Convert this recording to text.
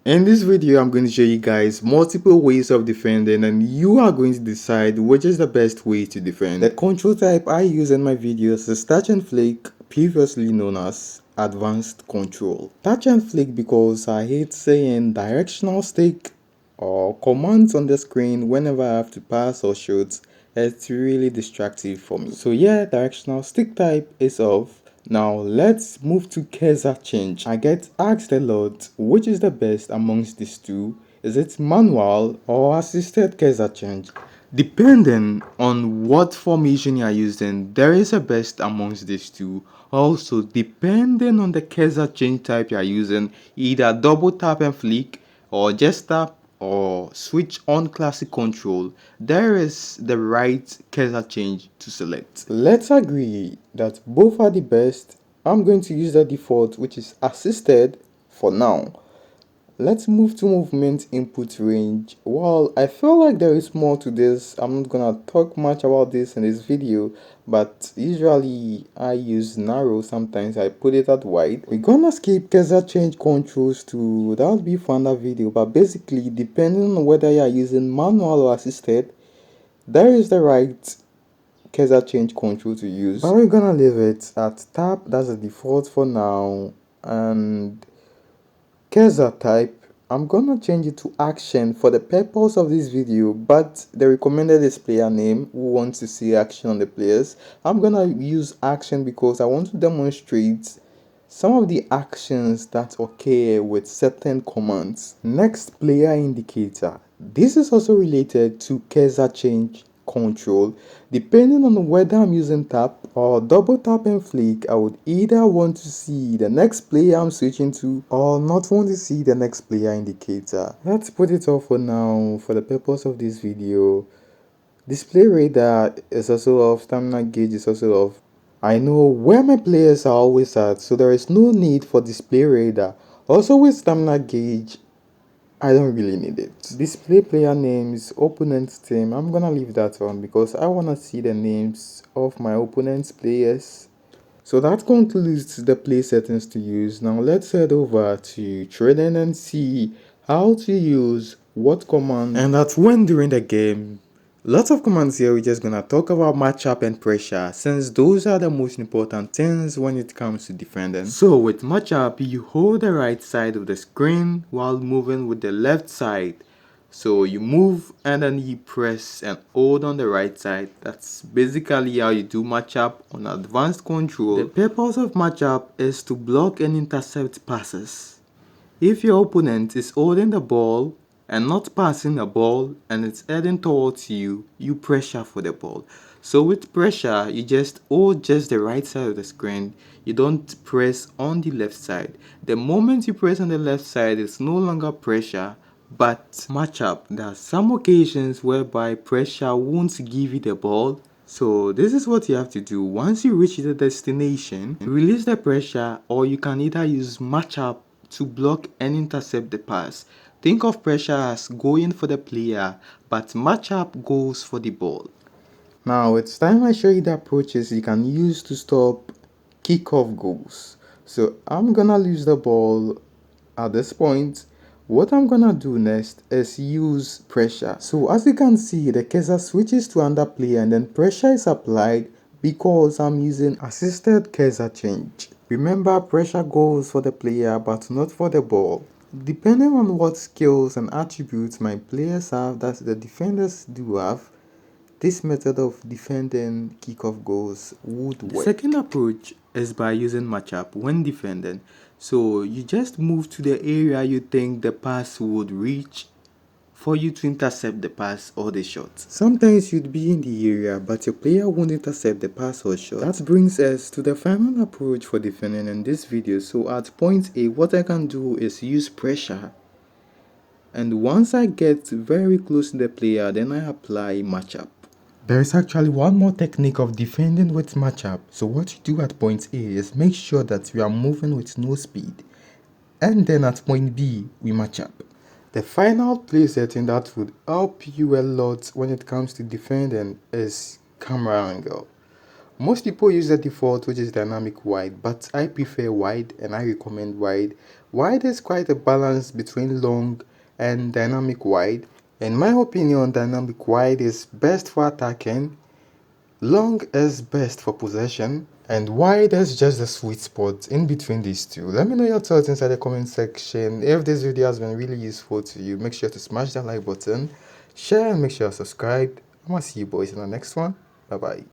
In this video, I'm going to show you guys multiple ways of defending, and you are going to decide which is the best way to defend. The control type I use in my videos is touch and flick, previously known as advanced control. Touch and flick because I hate saying directional stick or commands on the screen whenever I have to pass or shoot. It's really distracting for me. So yeah, directional stick type is off. Now let's move to C-TekGH. I get asked a lot, which is the best amongst these two? Is it manual or assisted C-TekGH? Depending on what formation you are using, there is a best amongst these two. Also, depending on the C-TekGH type you are using, either double tap and flick or just tap or switch on classic control, there is the right C-TekGH to select. Let's agree that both are the best. I'm going to use the default, which is assisted for now. Let's move to movement input range. While I feel like there is more to this, I'm not gonna talk much about this in this video, but usually I use narrow, sometimes I put it at wide. We're gonna skip C-TekGH controls too, that'll be for another video, but basically depending on whether you're using manual or assisted, there is the right C-TekGH control to use. But we're gonna leave it at tap, that's the default for now, and C-TekGH type, I'm gonna change it to action for the purpose of this video, but the recommended is player name who wants to see action on the players. I'm gonna use action because I want to demonstrate some of the actions that occur with certain commands. Next, player indicator. This is also related to C-TekGH control. Depending on whether I'm using tap or double tap and flick, I would either want to see the next player I'm switching to or not want to see the next player indicator. Let's put it off for now for the purpose of this video. Display radar is also off, stamina gauge is also off. I know where my players are always at, so there is no need for display radar. Also with stamina gauge, I don't really need it. Display player names, opponent's team, I'm gonna leave that on because I wanna see the names of my opponent's players. So that concludes the play settings to use. Now let's head over to trading and see how to use what command, and that's when during the game. Lots of commands here. We're just gonna talk about matchup and pressure, since those are the most important things when it comes to defending. So with matchup, you hold the right side of the screen while moving with the left side. So you move and then you press and hold on the right side. That's basically how you do matchup on advanced control. The purpose of matchup is to block and intercept passes. If your opponent is holding the ball and not passing the ball and it's heading towards you, you pressure for the ball. So with pressure, you just hold just the right side of the screen. You don't press on the left side. The moment you press on the left side, it's no longer pressure, but matchup. There are some occasions whereby pressure won't give you the ball. So this is what you have to do. Once you reach the destination, release the pressure, or you can either use matchup to block and intercept the pass. Think of pressure as going for the player, but matchup goes for the ball. Now it's time I show you the approaches you can use to stop kickoff goals. So I'm gonna lose the ball at this point. What I'm gonna do next is use pressure. So as you can see, the cursor switches to another player and then pressure is applied because I'm using assisted C-TekGH. Remember, pressure goes for the player but not for the ball. Depending on what skills and attributes my players have, that the defenders do have, this method of defending kickoff goals would work. The second approach is by using matchup when defending. So you just move to the area you think the pass would reach for you to intercept the pass or the shot. Sometimes you'd be in the area but your player won't intercept the pass or shot. That brings us to the final approach for defending in this video. So at point A, what I can do is use pressure, and once I get very close to the player, then I apply matchup. There is actually one more technique of defending with matchup. So what you do at point A is make sure that you are moving with no speed, and then at point B we match up. The final play setting that would help you a lot when it comes to defending is camera angle. Most people use the default, which is dynamic wide, but I prefer wide and I recommend wide. Wide is quite a balance between long and dynamic wide. In my opinion, dynamic wide is best for attacking, long is best for possession, and wide is just the sweet spot in between these two. Let me know your thoughts inside the comment section. If this video has been really useful to you, make sure to smash that like button, share, and make sure you're subscribed. I'm gonna see you boys in the next one. Bye bye.